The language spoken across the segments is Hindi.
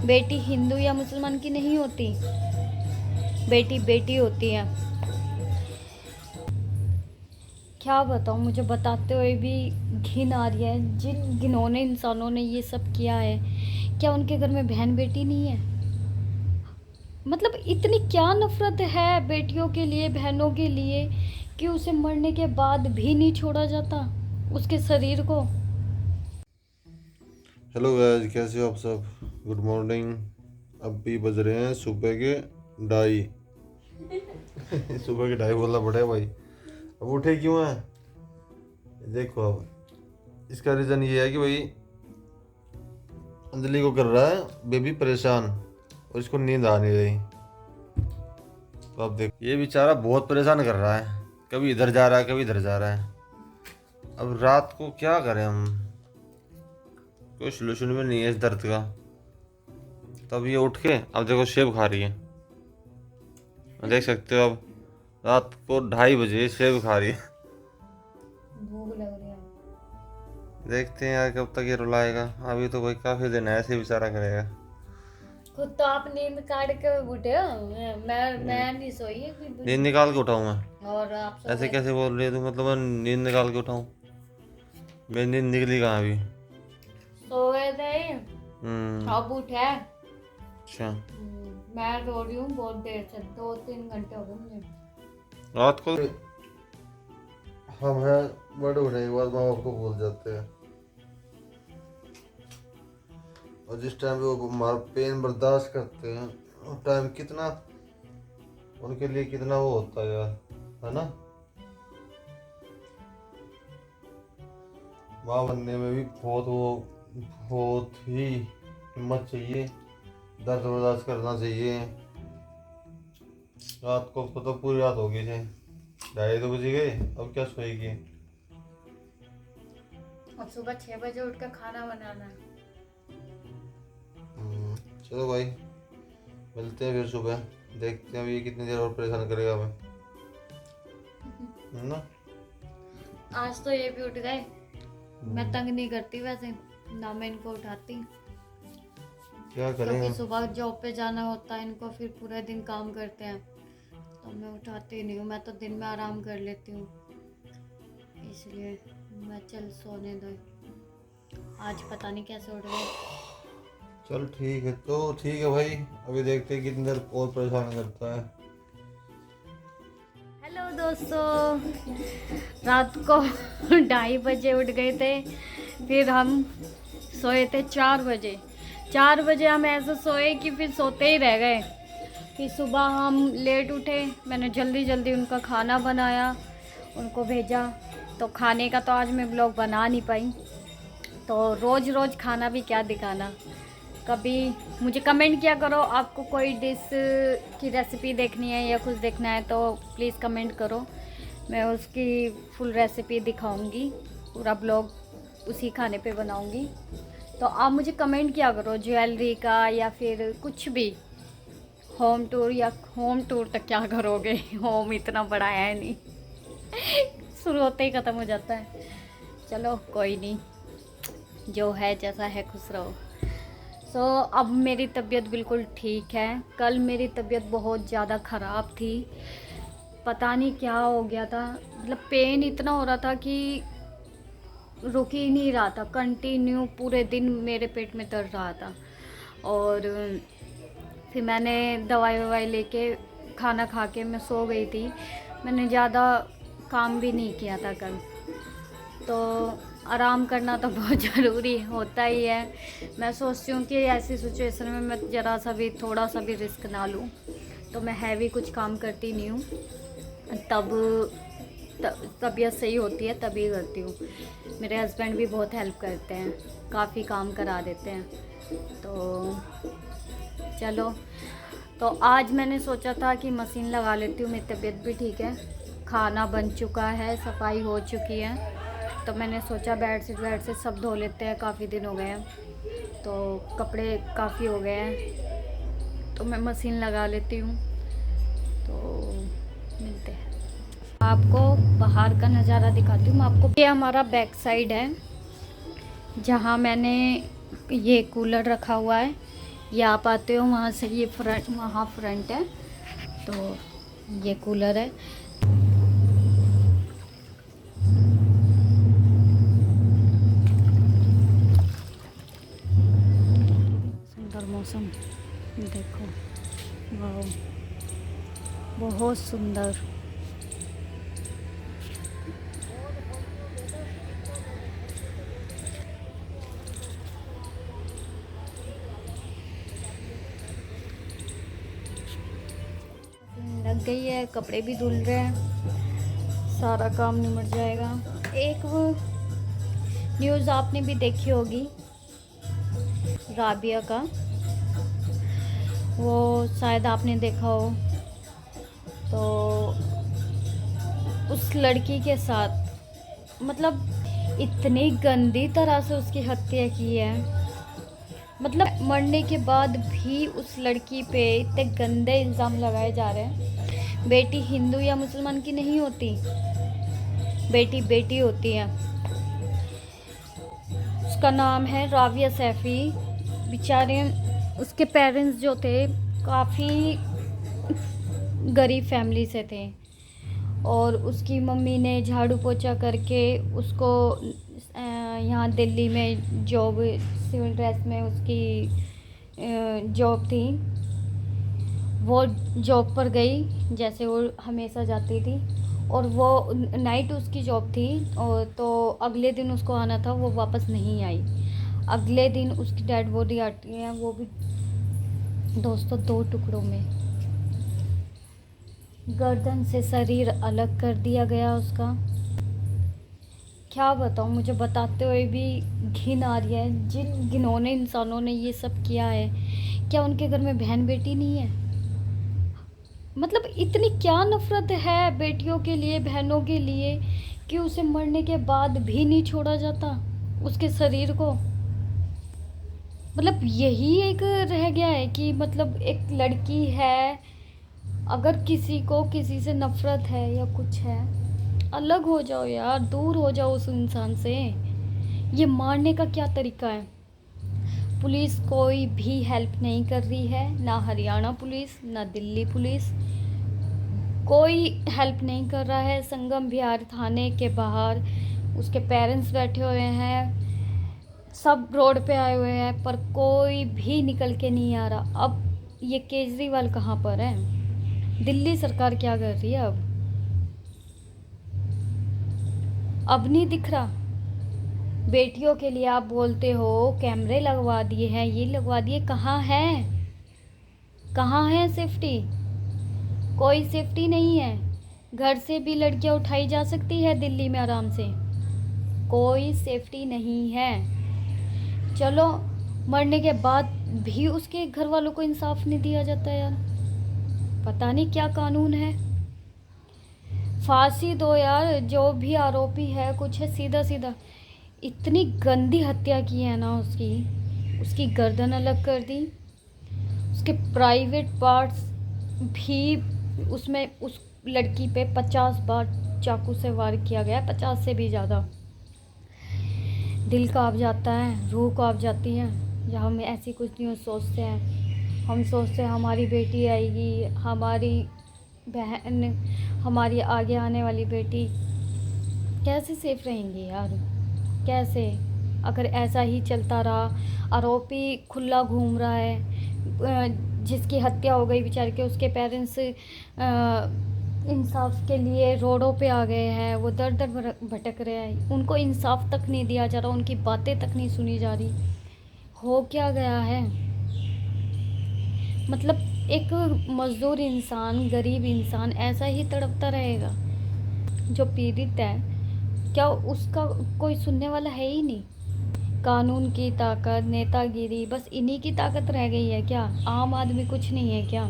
बेटी हिंदू या मुसलमान की नहीं होती, बेटी बेटी होती है। क्या बताऊँ, मुझे बताते हुए भी घिन आ रही है। जिन घिनौने इंसानों ने ये सब किया है, क्या उनके घर में बहन बेटी नहीं है? मतलब इतनी क्या नफरत है बेटियों के लिए, बहनों के लिए, कि उसे मरने के बाद भी नहीं छोड़ा जाता उसके शरीर को। हेलो गाइस, कैसे हो आप सब। Good morning. अभी बज रहे हैं सुबह के 2:30। सुबह के 2:30 बोलना पड़ेगा भाई। अब उठे क्यों हैं? देखो, अब इसका रीज़न ये है कि भाई अंजलि को कर रहा है बेबी परेशान और इसको नींद आ नहीं रही। तो अब देखो, ये बेचारा बहुत परेशान कर रहा है, कभी इधर जा रहा है कभी इधर जा रहा है। अब रात को क्या करें हम, कोई सोल्यूशन भी नहीं है इस दर्द का। तब ये उठ के अब देखो सेब खा रही है, देख सकते हो। अब रात को 2:30 बजे सेब खा रही है। भूख लग रही है। देखते हैं यार कब तक ये रुलाएगा। अभी तो भाई काफी दिन है ऐसे ही बेचारा करेगा। खुद तो आप नींद काट के उठे हो, मैं नहीं सोई है नींद निकाल के उठाऊं मैं? और आप सो ऐसे गए। कैसे बोल रही है तू? मतलब मैं नींद निकाल के उठाऊं? मेरी नींद निकली कहाँ अभी? सो गए थे, हम्म। अब उठे। अच्छा। मैं रो रही हूँ बहुत देर से, 2-3 घंटे हो गए मुझे। रात को हम हैं बड़े होने के बाद माँ बाप को भूल जाते हैं, और जिस टाइम पे वो हमारा पेन बर्दाश्त करते हैं उस टाइम कितना उनके लिए कितना वो होता है यार, है ना। माँ बनने में भी बहुत ही हिम्मत चाहिए, दर्द बर्दाश्त करना चाहिए। रात को उसको तो पूरी रात हो गई थी, 2:30 बज गए, अब क्या सोएगी। अब सुबह 6 बजे उठ कर खाना बनाना है। चलो भाई, मिलते हैं फिर सुबह। देखते हैं अभी ये कितनी देर और परेशान करेगा हमें, है ना। आज तो ये भी उठ गए। मैं तंग नहीं करती वैसे, ना मैं इनको उठाती, क्या क्योंकि करेंगे। सुबह जॉब पे जाना होता है इनको, फिर पूरे दिन काम करते हैं, तो मैं उठाती नहीं हूँ। मैं तो दिन में आराम कर लेती हूँ, इसलिए मैं चल सोने दो। आज पता नहीं कैसे उठ गए। चल ठीक है, तो ठीक है भाई, अभी देखते हैं कितनी देर और परेशान करता है। हेलो दोस्तों, रात को 2:30 बजे उठ गए थे। फिर हम सोए थे 4 बजे। 4 बजे हम ऐसे सोए कि फिर सोते ही रह गए। फिर सुबह हम लेट उठे, मैंने जल्दी जल्दी उनका खाना बनाया, उनको भेजा। तो खाने का तो आज मैं ब्लॉग बना नहीं पाई, तो रोज़ रोज़ खाना भी क्या दिखाना। कभी मुझे कमेंट किया करो, आपको कोई डिश की रेसिपी देखनी है या कुछ देखना है तो प्लीज़ कमेंट करो, मैं उसकी फुल रेसिपी दिखाऊंगी, पूरा ब्लॉग उसी खाने पे बनाऊंगी। तो आप मुझे कमेंट किया करो ज्वेलरी का या फिर कुछ भी, होम टूर। या होम टूर तक क्या करोगे, होम इतना बड़ा है नहीं। शुरू होते ही ख़त्म हो जाता है। चलो कोई नहीं, जो है जैसा है, खुश रहो। अब मेरी तबीयत बिल्कुल ठीक है। कल मेरी तबीयत बहुत ज़्यादा ख़राब थी, पता नहीं क्या हो गया था। मतलब पेन इतना हो रहा था कि रुक ही नहीं रहा था, कंटिन्यू पूरे दिन मेरे पेट में दर्द रहा था। और फिर मैंने दवाई ववाई लेके खाना खा के मैं सो गई थी। मैंने ज़्यादा काम भी नहीं किया था कल, तो आराम करना तो बहुत ज़रूरी होता ही है। मैं सोचती हूँ कि ऐसी सिचुएशन में मैं ज़रा सा भी, थोड़ा सा भी रिस्क ना लूँ, तो मैं हैवी कुछ काम करती नहीं हूँ। तब तबीयत सही होती है तभी करती हूँ। मेरे हस्बैंड भी बहुत हेल्प करते हैं, काफ़ी काम करा देते हैं। तो चलो, तो आज मैंने सोचा था कि मशीन लगा लेती हूँ, मेरी तबीयत भी ठीक है, खाना बन चुका है, सफाई हो चुकी है, तो मैंने सोचा बेड से सब धो लेते हैं, काफ़ी दिन हो गए हैं, तो कपड़े काफ़ी हो गए हैं, तो मैं मशीन लगा लेती हूँ। तो मिलते हैं, आपको बाहर का नज़ारा दिखाती हूँ मैं आपको। ये हमारा बैक साइड है, जहाँ मैंने ये कूलर रखा हुआ है, ये आप आते हो वहाँ से, ये फ्रंट, वहाँ फ्रंट है, तो ये कूलर है। सुंदर मौसम देखो, वाह बहुत सुंदर। लग गई है, कपड़े भी धुल रहे हैं, सारा काम निमट जाएगा। एक वो न्यूज़ आपने भी देखी होगी, राबिया का, वो शायद आपने देखा हो। तो उस लड़की के साथ मतलब इतनी गंदी तरह से उसकी हत्या की है, मतलब मरने के बाद भी उस लड़की पे इतने गंदे इल्ज़ाम लगाए जा रहे हैं। बेटी हिंदू या मुसलमान की नहीं होती, बेटी बेटी होती है। उसका नाम है राबिया सैफ़ी। बेचारे उसके पेरेंट्स जो थे काफ़ी गरीब फैमिली से थे, और उसकी मम्मी ने झाड़ू पोछा करके उसको यहाँ दिल्ली में जॉब, सिविल ड्रेस में उसकी जॉब थी, वो जॉब पर गई जैसे वो हमेशा जाती थी, और वो नाइट उसकी जॉब थी, और तो अगले दिन उसको आना था, वो वापस नहीं आई। अगले दिन उसकी डेड बॉडी आती है, वो भी दोस्तों 2 टुकड़ों में, गर्दन से शरीर अलग कर दिया गया उसका। क्या बताऊँ, मुझे बताते हुए भी घिन आ रही है। जिन घिनौने इंसानों ने ये सब किया है, क्या उनके घर में बहन बेटी नहीं है? मतलब इतनी क्या नफ़रत है बेटियों के लिए, बहनों के लिए, कि उसे मरने के बाद भी नहीं छोड़ा जाता उसके शरीर को। मतलब यही एक रह गया है कि मतलब एक लड़की है, अगर किसी को किसी से नफ़रत है या कुछ है, अलग हो जाओ यार, दूर हो जाओ उस इंसान से। ये मारने का क्या तरीका है? पुलिस कोई भी हेल्प नहीं कर रही है, ना हरियाणा पुलिस, ना दिल्ली पुलिस, कोई हेल्प नहीं कर रहा है। संगम विहार थाने के बाहर उसके पेरेंट्स बैठे हुए हैं, सब रोड पे आए हुए हैं, पर कोई भी निकल के नहीं आ रहा। अब ये केजरीवाल कहाँ पर है? दिल्ली सरकार क्या कर रही है? अब नहीं दिख रहा। बेटियों के लिए आप बोलते हो कैमरे लगवा दिए हैं, ये लगवा दिए, कहाँ है? कहाँ है सेफ्टी? कोई सेफ्टी नहीं है। घर से भी लड़कियां उठाई जा सकती है दिल्ली में आराम से, कोई सेफ्टी नहीं है। चलो, मरने के बाद भी उसके घर वालों को इंसाफ नहीं दिया जाता यार, पता नहीं क्या कानून है। फांसी दो यार, जो भी आरोपी है, कुछ है, सीधा सीधा। इतनी गंदी हत्या की है ना उसकी, उसकी गर्दन अलग कर दी, उसके प्राइवेट पार्ट्स भी, उसमें उस लड़की पे 50 बार चाकू से वार किया गया, 50 से भी ज़्यादा। दिल काँप जाता है, रूह काँप जाती है जब हम ऐसी कुछ न्यूज़ सोचते हैं। हम सोचते हैं हमारी बेटी आएगी, हमारी बहन, हमारी आगे आने वाली बेटी कैसे सेफ रहेंगी यार, कैसे? अगर ऐसा ही चलता रहा, आरोपी खुला घूम रहा है, जिसकी हत्या हो गई बेचारे के, उसके पेरेंट्स इंसाफ के लिए रोडों पे आ गए हैं, वो दर दर भटक रहे हैं, उनको इंसाफ तक नहीं दिया जा रहा, उनकी बातें तक नहीं सुनी जा रही। हो क्या गया है? मतलब एक मज़दूर इंसान, गरीब इंसान ऐसा ही तड़पता रहेगा? जो पीड़ित है, क्या उसका कोई सुनने वाला है ही नहीं? कानून की ताकत, नेतागिरी, बस इन्हीं की ताकत रह गई है क्या? आम आदमी कुछ नहीं है क्या?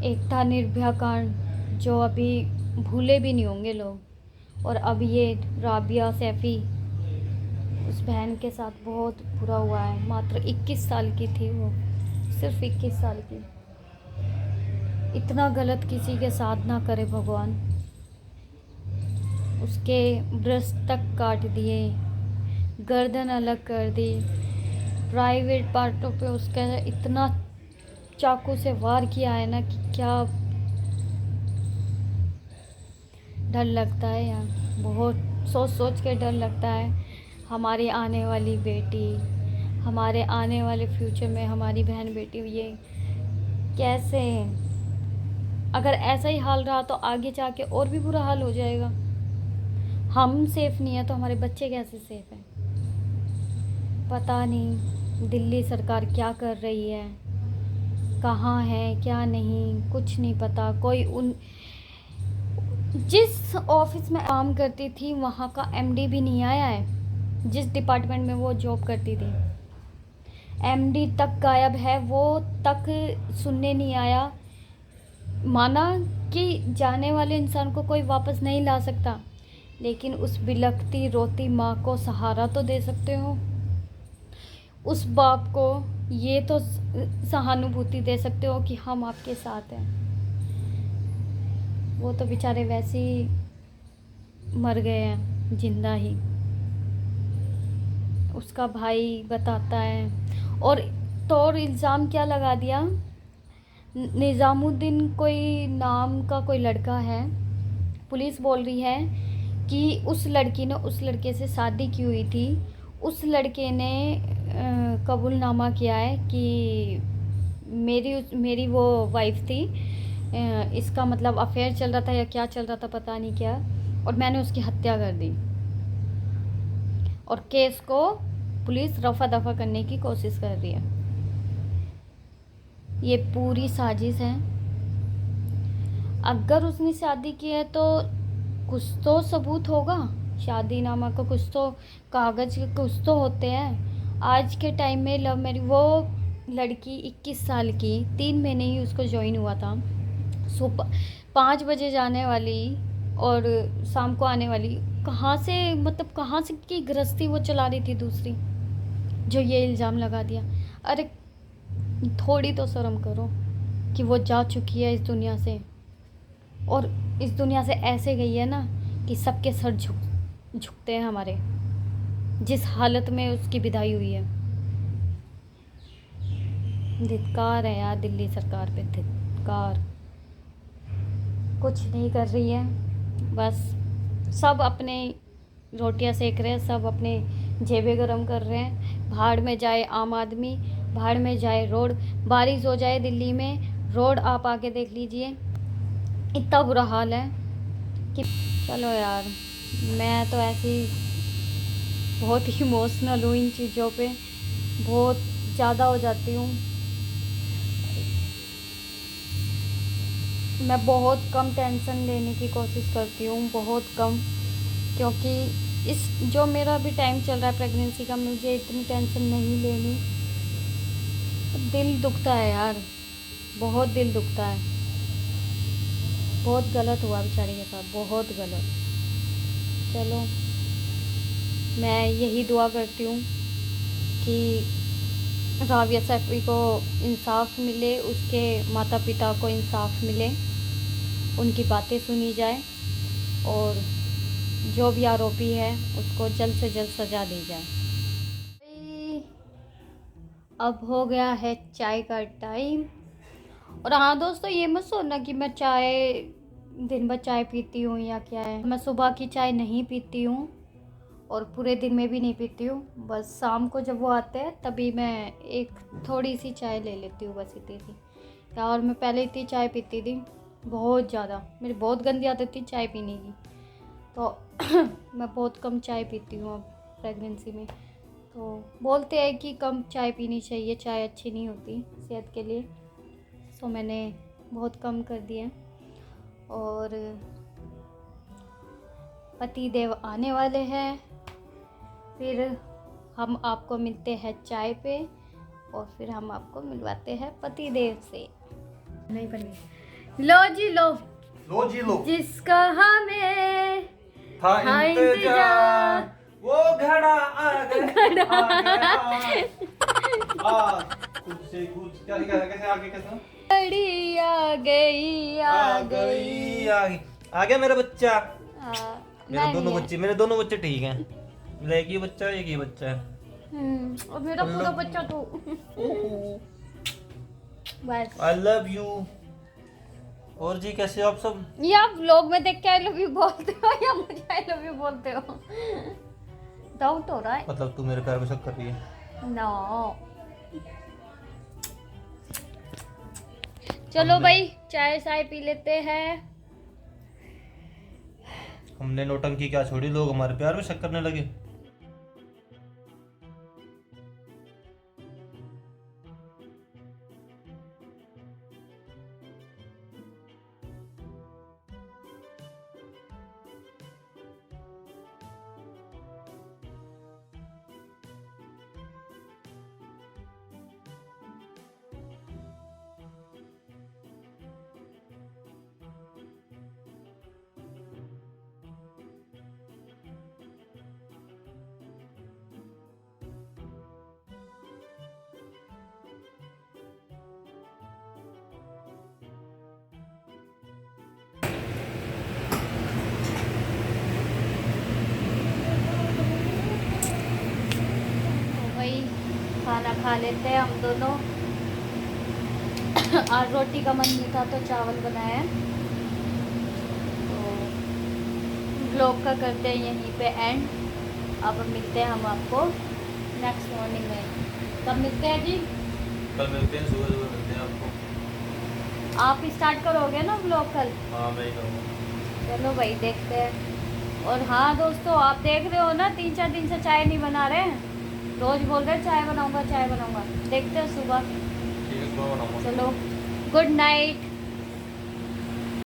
एक था निर्भया कांड, जो अभी भूले भी नहीं होंगे लोग, और अब ये राबिया सैफ़ी, उस बहन के साथ बहुत बुरा हुआ है। मात्र 21 साल की थी वो, सिर्फ 21 साल की। इतना गलत किसी के साथ ना करे भगवान। उसके ब्रेस्ट तक काट दिए, गर्दन अलग कर दी, प्राइवेट पार्टों पे उसका इतना चाकू से वार किया है ना कि क्या डर लगता है यार। बहुत सोच सोच के डर लगता है। हमारी आने वाली बेटी, हमारे आने वाले फ्यूचर में हमारी बहन बेटी, ये कैसे, अगर ऐसा ही हाल रहा तो आगे जाके और भी बुरा हाल हो जाएगा। हम सेफ नहीं है तो हमारे बच्चे कैसे सेफ हैं? पता नहीं दिल्ली सरकार क्या कर रही है, कहाँ है क्या नहीं, कुछ नहीं पता। कोई उन जिस ऑफिस में काम करती थी वहाँ का एमडी भी नहीं आया है। जिस डिपार्टमेंट में वो जॉब करती थी एमडी तक गायब है, वो तक सुनने नहीं आया। माना कि जाने वाले इंसान को कोई वापस नहीं ला सकता, लेकिन उस बिलखती रोती माँ को सहारा तो दे सकते हो। उस बाप को ये तो सहानुभूति दे सकते हो कि हम आपके साथ हैं। वो तो बेचारे वैसे ही मर गए हैं जिंदा ही। उसका भाई बताता है और तो और इल्ज़ाम क्या लगा दिया, निज़ामुद्दीन कोई नाम का कोई लड़का है। पुलिस बोल रही है कि उस लड़की ने उस लड़के से शादी की हुई थी। उस लड़के ने कबूलनामा किया है कि मेरी वो वाइफ थी, इसका मतलब अफेयर चल रहा था या क्या चल रहा था पता नहीं क्या, और मैंने उसकी हत्या कर दी। और केस को पुलिस रफा दफा करने की कोशिश कर रही है। ये पूरी साजिश है। अगर उसने शादी की है तो कुछ तो सबूत होगा, शादीनामा का कुछ तो कागज के कुछ तो होते हैं। आज के टाइम में लव मैरिज, वो लड़की 21 साल की, 3 महीने ही उसको ज्वाइन हुआ था। सुबह 5 बजे जाने वाली और शाम को आने वाली, कहाँ से, मतलब कहाँ से की गृहस्थी वो चला रही थी दूसरी, जो ये इल्ज़ाम लगा दिया। अरे थोड़ी तो शर्म करो कि वो जा चुकी है इस दुनिया से, और इस दुनिया से ऐसे गई है ना कि सबके सर झुकते हैं हमारे, जिस हालत में उसकी विदाई हुई है। धिक्कार है यार दिल्ली सरकार पे, धिक्कार। कुछ नहीं कर रही है, बस सब अपने रोटियां सेक रहे हैं, सब अपने जेबें गरम कर रहे हैं। भाड़ में जाए आम आदमी, भाड़ में जाए रोड। बारिश हो जाए दिल्ली में, रोड आप आके देख लीजिए, इतना बुरा हाल है कि चलो यार, मैं तो ऐसी बहुत ही इमोशनल हूँ इन चीज़ों पे, बहुत ज़्यादा हो जाती हूँ। मैं बहुत कम टेंशन लेने की कोशिश करती हूँ, बहुत कम, क्योंकि इस जो मेरा अभी टाइम चल रहा है प्रेगनेंसी का, मुझे इतनी टेंशन नहीं लेनी। दिल दुखता है यार, बहुत दिल दुखता है। बहुत गलत हुआ बेचारी के साथ, बहुत गलत। चलो मैं यही दुआ करती हूँ कि राबिया सैफ़ी को इंसाफ मिले, उसके माता पिता को इंसाफ मिले, उनकी बातें सुनी जाए, और जो भी आरोपी है उसको जल्द से जल्द सज़ा दी जाए। अब हो गया है चाय का टाइम। और हाँ दोस्तों, ये मत सोचना कि मैं चाय दिन भर चाय पीती हूँ या क्या है। मैं सुबह की चाय नहीं पीती हूँ और पूरे दिन में भी नहीं पीती हूँ। बस शाम को जब वो आते हैं तभी मैं एक थोड़ी सी चाय ले लेती हूँ, बस इतनी सी। और मैं पहले इतनी चाय पीती थी, बहुत ज़्यादा, मेरी बहुत गंदी आदत थी चाय पीने की, तो मैं बहुत कम चाय पीती हूँ अब प्रेगनेंसी में। तो बोलते हैं कि कम चाय पीनी चाहिए, चाय अच्छी नहीं होती सेहत के लिए, तो मैंने बहुत कम कर दिया। और पति देव आने वाले हैं, फिर हम आपको मिलते हैं चाय पे, और फिर हम आपको मिलवाते हैं पति देव से। नहीं बनी, लो जी लो, लो जी लो, जिसका हमें था इंतजार, वो घड़ा आ गया, कुछ से कुछ क्या लिखा है, कैसे आगे, कैसा घड़ी आ गई, आ गई, आ गया मेरा बच्चा। हाँ, मेरे दोनों बच्चे ठीक हैं। एक ये बच्चा है, एक ये बच्चा है। और मेरा पूरा बच्चा तो बस। I love you. और जी कैसे हो आप सब? ये आप व्लॉग में देख के आई लव यू बोलते हो या मुझे आई लव यू बोलते हो? डाउट हो रहा है। मतलब तू मेरे प्यार को शक कर रही है? नो। चलो भाई चाय चाय पी लेते हैं। हमने नौटंकी क्या छोड़ी, लोग हमारे प्यार में शक करने लगे। खाना खा लेते हैं हम दोनों। आज रोटी का मन नहीं था तो चावल बनाया है। तो ब्लॉग का करते हैं यहीं पे एंड। अब मिलते हैं हम आपको नेक्स्ट मॉर्निंग में। कब मिलते हैं जी? कल मिलते हैं, सुबह सुबह मिलते हैं आपको। आप स्टार्ट करोगे ना ब्लॉग कल? हाँ मैं ही करूँगा। चलो भाई देखते हैं। और हाँ दोस्तों, आप देख रहे हो ना 3-4 दिन से चाय नहीं बना रहे हैं। रोज बोल रहे चाय बनाऊंगा चाय बनाऊंगा। देखते हैं सुबह। ठीक है, सुबह बनाऊँगा। चलो गुड नाइट।